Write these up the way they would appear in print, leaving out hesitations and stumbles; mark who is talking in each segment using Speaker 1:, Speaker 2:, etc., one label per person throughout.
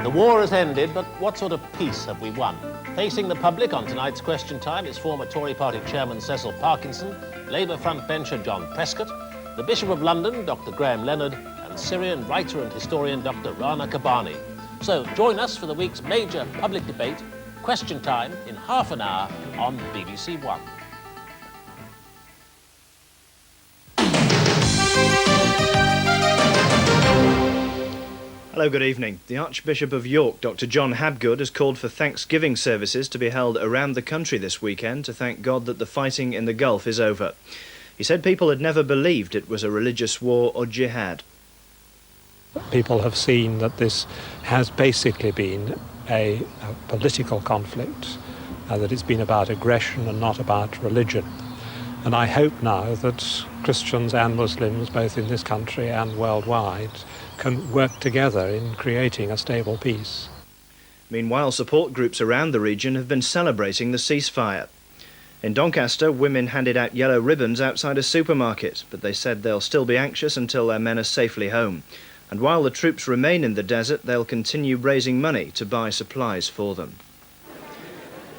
Speaker 1: The war has ended, but what sort of peace have we won? Facing the public on tonight's Question Time is former Tory party chairman Cecil Parkinson, Labour frontbencher John Prescott, the Bishop of London, Dr. Graham Leonard, and Syrian writer and historian Dr. Rana Kabani. So join us for the week's major public debate, Question Time, in half an hour on BBC1.
Speaker 2: Hello, good evening. The Archbishop of York, Dr. John Habgood, has called for Thanksgiving services to be held around the country this weekend to thank God that the fighting in the Gulf is over. He said people had never believed it was a religious war or jihad.
Speaker 3: People have seen that this has basically been a political conflict, that it's been about aggression and not about religion. And I hope now that Christians and Muslims, both in this country and worldwide, can work together in creating a stable peace.
Speaker 2: Meanwhile, support groups around the region have been celebrating the ceasefire. In Doncaster, women handed out yellow ribbons outside a supermarket, but they said they'll still be anxious until their men are safely home. And while the troops remain in the desert, they'll continue raising money to buy supplies for them.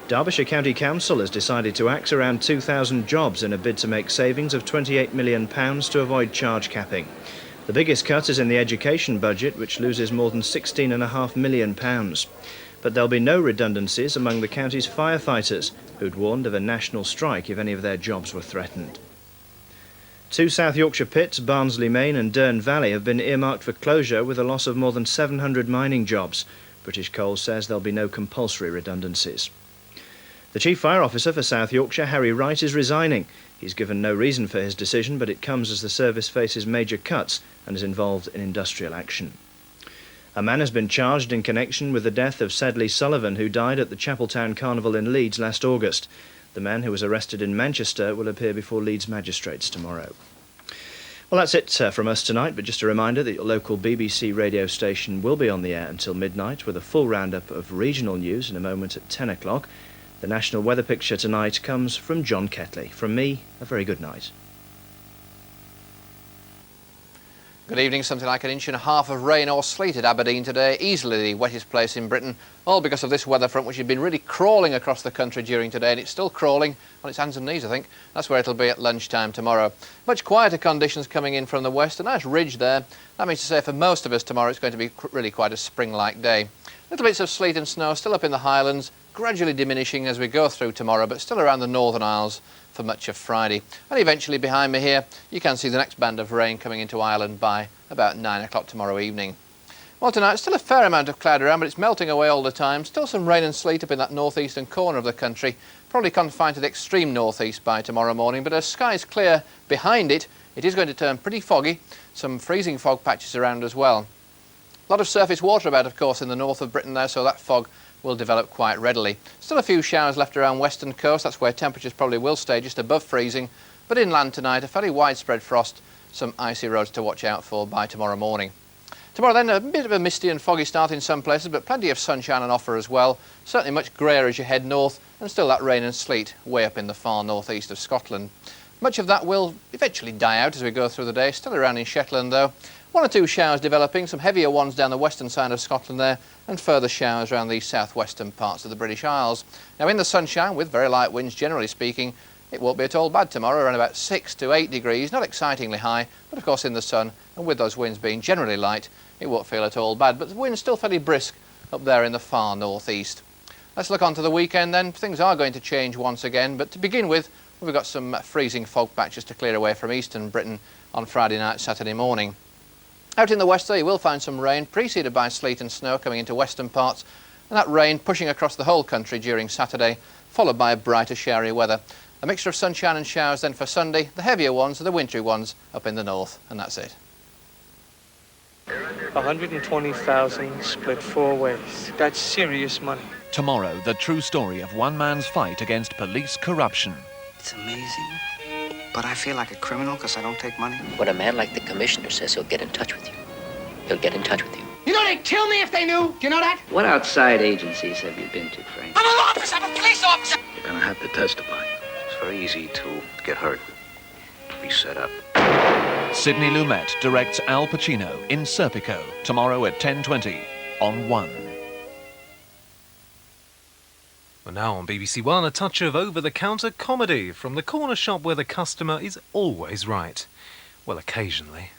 Speaker 2: Derbyshire County Council has decided to axe around 2,000 jobs in a bid to make savings of £28 million to avoid charge capping. The biggest cut is in the education budget, which loses more than £16.5 million. But there'll be no redundancies among the county's firefighters, who'd warned of a national strike if any of their jobs were threatened. Two South Yorkshire pits, Barnsley Main and Dearne Valley, have been earmarked for closure with a loss of more than 700 mining jobs. British Coal says there'll be no compulsory redundancies. The Chief Fire Officer for South Yorkshire, Harry Wright, is resigning. He's given no reason for his decision, but it comes as the service faces major cuts and is involved in industrial action. A man has been charged in connection with the death of Sedley Sullivan, who died at the Chapeltown Carnival in Leeds last August. The man, who was arrested in Manchester, will appear before Leeds magistrates tomorrow. Well, that's it from us tonight, but just a reminder that your local BBC radio station will be on the air until midnight with a full roundup of regional news in a moment at 10 o'clock. The national weather picture tonight comes from John Kettley. From me, a very good night.
Speaker 4: Good evening. Something like 1.5 inches of rain or sleet at Aberdeen today, easily the wettest place in Britain, all because of this weather front which has been really crawling across the country during today, and it's still crawling on its hands and knees, I think. That's where it'll be at lunchtime tomorrow. Much quieter conditions coming in from the west, a nice ridge there. That means to say for most of us tomorrow it's going to be really quite a spring-like day. Little bits of sleet and snow still up in the Highlands, gradually diminishing as we go through tomorrow, but still around the Northern Isles for much of Friday. And eventually behind me here, you can see the next band of rain coming into Ireland by about 9 o'clock tomorrow evening. Well, tonight, still a fair amount of cloud around, but it's melting away all the time. Still some rain and sleet up in that northeastern corner of the country, probably confined to the extreme northeast by tomorrow morning, but as skies clear behind it, it is going to turn pretty foggy. Some freezing fog patches around as well. A lot of surface water about, of course, in the north of Britain there, so that fog will develop quite readily. Still a few showers left around western coast. That's where temperatures probably will stay just above freezing. But inland tonight, a fairly widespread frost, some icy roads to watch out for by tomorrow morning. Tomorrow then, a bit of a misty and foggy start in some places, but plenty of sunshine on offer as well. Certainly much greyer as you head north, and still that rain and sleet way up in the far northeast of Scotland. Much of that will eventually die out as we go through the day. Still around in Shetland though. One or two showers developing, some heavier ones down the western side of Scotland there, and further showers around the southwestern parts of the British Isles. Now in the sunshine, with very light winds generally speaking, it won't be at all bad tomorrow, around about 6 to 8 degrees, not excitingly high, but of course in the sun, and with those winds being generally light, it won't feel at all bad, but the wind's still fairly brisk up there in the far northeast. Let's look on to the weekend then. Things are going to change once again, but to begin with, we've got some freezing fog patches to clear away from eastern Britain on Friday night, Saturday morning. Out in the west, though, you will find some rain, preceded by sleet and snow coming into western parts, and that rain pushing across the whole country during Saturday, followed by brighter, showery weather. A mixture of sunshine and showers then for Sunday. The heavier ones are the wintry ones up in the north, and that's it.
Speaker 5: 120,000 split 4 ways. That's serious money.
Speaker 6: Tomorrow, the true story of one man's fight against police corruption.
Speaker 7: It's amazing. But I feel like a criminal because I don't take money.
Speaker 8: When a man like the commissioner says he'll get in touch with you, he'll get in touch with you.
Speaker 9: You know they'd kill me if they knew. Do you know that?
Speaker 10: What outside agencies have you been to, Frank?
Speaker 9: I'm an officer. I'm a police officer.
Speaker 11: You're gonna have to testify. It's very easy to get hurt, to be set up.
Speaker 6: Sidney Lumet directs Al Pacino in Serpico tomorrow at 10:20 on 1.
Speaker 12: Well, now on BBC1, a touch of over-the-counter comedy from the corner shop where the customer is always right. Well, occasionally.